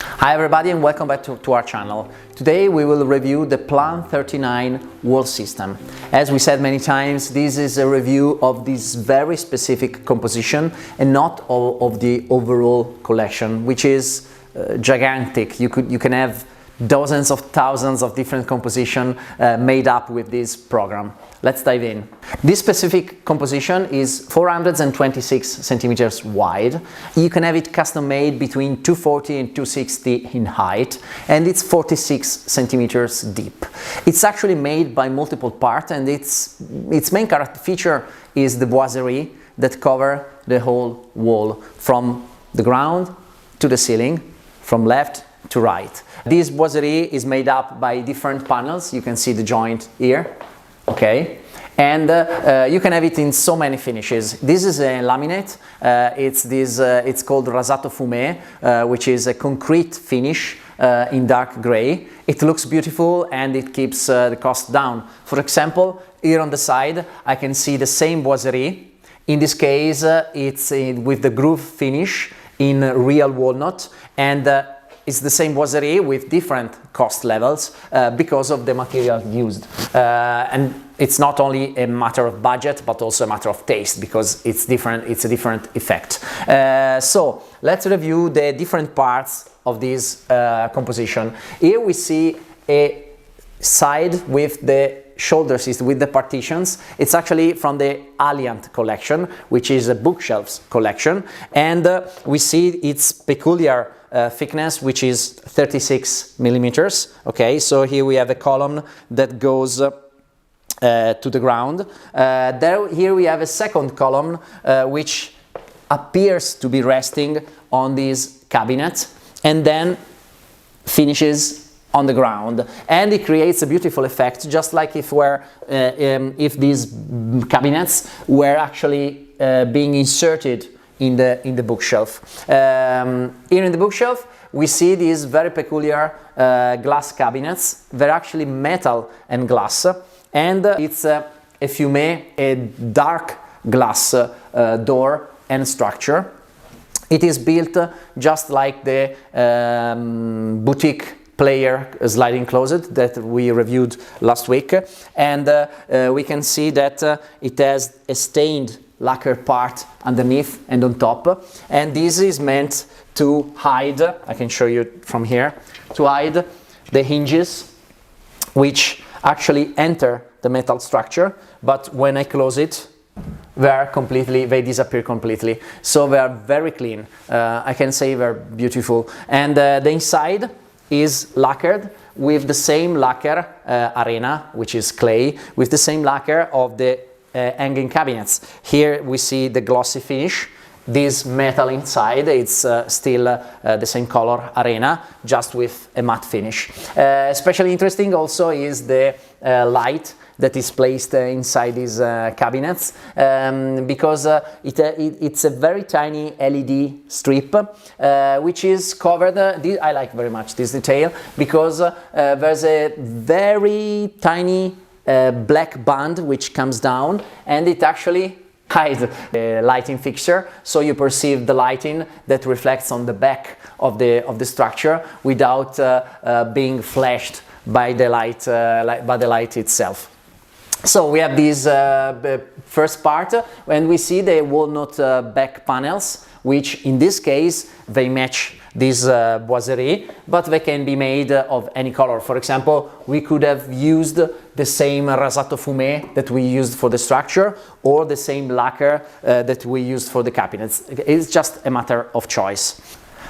Hi everybody and welcome back to our channel. Today we will review the Plan 39 wall system. As we said many times, this is a review of this very specific composition and not of the overall collection, which is gigantic. You can have dozens of thousands of different compositions made up with this program. Let's dive in. This specific composition is 426 centimeters wide. You can have it custom made between 240 and 260 in height, and it's 46 centimeters deep. It's actually made by multiple parts, and its main character feature is the boiserie that cover the whole wall from the ground to the ceiling, from left to right. This boiserie is made up by different panels. You can see the joint here, okay? And you can have it in so many finishes. This is a laminate. It's called rasato fumé, which is a concrete finish in dark gray. It looks beautiful and it keeps the cost down. For example, here on the side, I can see the same boiserie. In this case, it's with the groove finish in real walnut, and it's the same boiserie with different cost levels because of the material used. And it's not only a matter of budget, but also a matter of taste, because it's different. It's a different effect. So let's review the different parts of this composition. Here we see a side with the shoulder system, with the partitions. It's actually from the Aliant collection, which is a bookshelves collection, and we see its peculiar thickness, which is 36 millimeters. Okay, so here we have a column that goes to the ground. Here we have a second column which appears to be resting on this cabinet and then finishes on the ground, and it creates a beautiful effect, just like if these cabinets were actually being inserted in the bookshelf. Here in the bookshelf we see these very peculiar glass cabinets. They're actually metal and glass, and it's a fumé, a dark glass door and structure. It is built just like the boutique player sliding closet that we reviewed last week, and we can see that it has a stained lacquer part underneath and on top, and this is meant to hide, I can show you from here, to hide the hinges which actually enter the metal structure, but when I close it they disappear completely. So they are very clean. I can say they're beautiful, and the inside is lacquered with the same lacquer arena, which is clay, with the same lacquer of the hanging cabinets. Here we see the glossy finish. This metal inside, it's still the same color arena, just with a matte finish. Especially interesting also is the light that is placed inside these cabinets, because it's a very tiny LED strip which is covered. I like very much this detail, because there's a very tiny black band which comes down, and it actually hides the lighting fixture, so you perceive the lighting that reflects on the back of the structure without being flashed by the light itself. So we have this first part, and we see the walnut back panels, which in this case they match this boiserie, but they can be made of any color. For example, we could have used the same rasato fumé that we used for the structure, or the same lacquer that we used for the cabinets. It's just a matter of choice.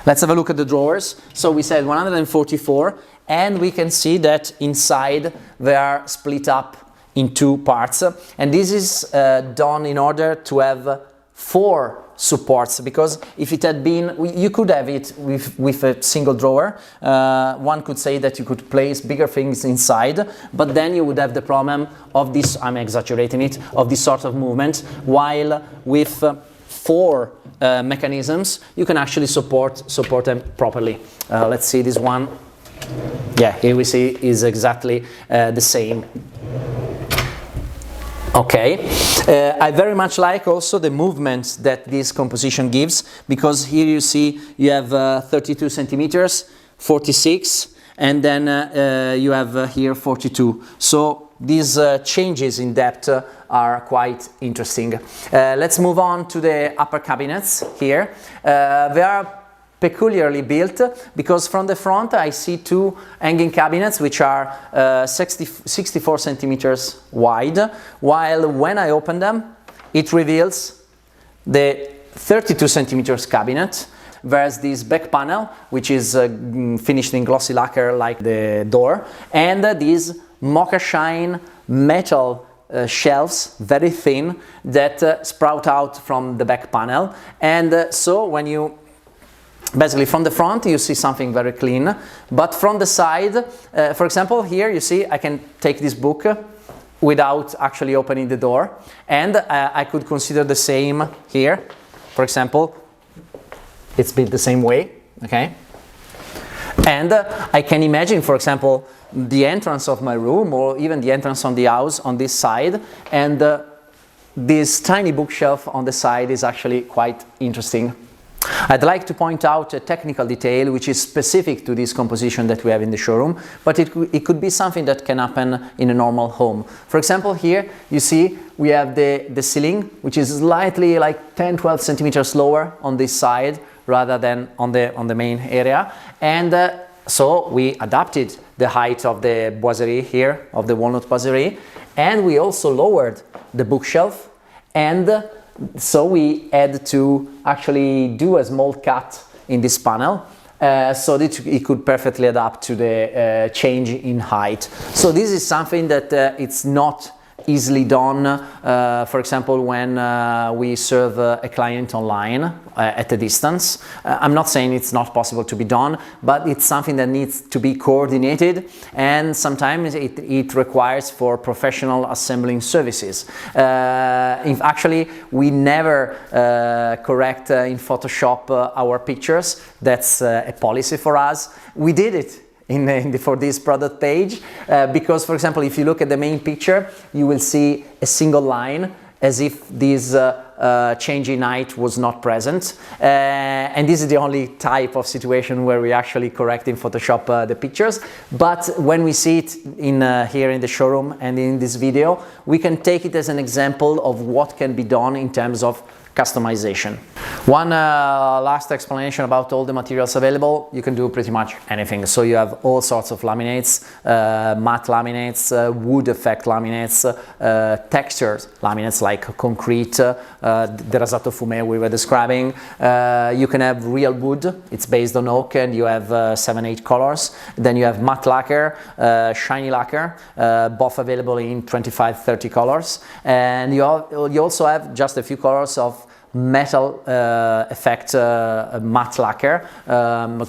Let's have a look at the drawers. So we said 144, and we can see that inside they are split up in two parts, and this is done in order to have 4 supports, because if it had been, you could have it with a single drawer. One could say that you could place bigger things inside, but then you would have the problem of this, I'm exaggerating it, of this sort of movement, while with 4 mechanisms you can actually support them properly. Let's see this one. Yeah, here we see is exactly the same. Okay, I very much like also the movement that this composition gives, because here you see you have 32 centimeters, 46, and then you have here 42. So these changes in depth are quite interesting. Let's move on to the upper cabinets here. They are peculiarly built because from the front I see two hanging cabinets which are 64 centimeters wide, while when I open them it reveals the 32 centimeters cabinet. There's this back panel which is finished in glossy lacquer like the door, and these mocha shine metal shelves, very thin, that sprout out from the back panel. And so when you basically from the front you see something very clean, but from the side, for example here you see I can take this book without actually opening the door, and I could consider the same here. For example, it's built the same way, okay? And I can imagine, for example, the entrance of my room or even the entrance on the house on this side, and this tiny bookshelf on the side is actually quite interesting. I'd like to point out a technical detail which is specific to this composition that we have in the showroom, but it could be something that can happen in a normal home. For example, here you see we have the ceiling, which is slightly like 10-12 centimeters lower on this side rather than on the main area, and so we adapted the height of the boiserie here, of the walnut boiserie, and we also lowered the bookshelf, and so we had to actually do a small cut in this panel so that it could perfectly adapt to the change in height. So this is something that it's not easily done, for example, when we serve a client online at a distance. I'm not saying it's not possible to be done, but it's something that needs to be coordinated, and sometimes it requires for professional assembling services. Actually, we never correct in Photoshop our pictures. That's a policy for us. We did it for this product page because, for example, if you look at the main picture, you will see a single line as if this change in height was not present, and this is the only type of situation where we actually correct in Photoshop the pictures. But when we see it here in the showroom and in this video, we can take it as an example of what can be done in terms of customization. One last explanation about all the materials available: you can do pretty much anything. So you have all sorts of laminates, matte laminates, wood effect laminates, textured laminates like concrete, the rasato fumé we were describing. You can have real wood, it's based on oak, and you have 7-8 colors. Then you have matte lacquer, shiny lacquer, both available in 25-30 colors. And you also have just a few colors of metal effect matte lacquer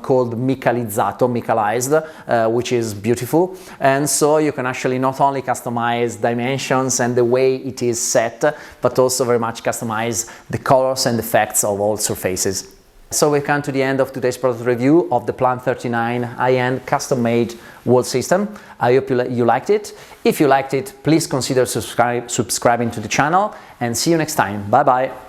called micalized, which is beautiful. And so you can actually not only customize dimensions and the way it is set, but also very much customize the colors and effects of all surfaces. So we've come to the end of today's product review of the Plan 39 high-end custom-made wall system. I hope you liked it. If you liked it, please consider subscribing to the channel, and see you next time. Bye bye.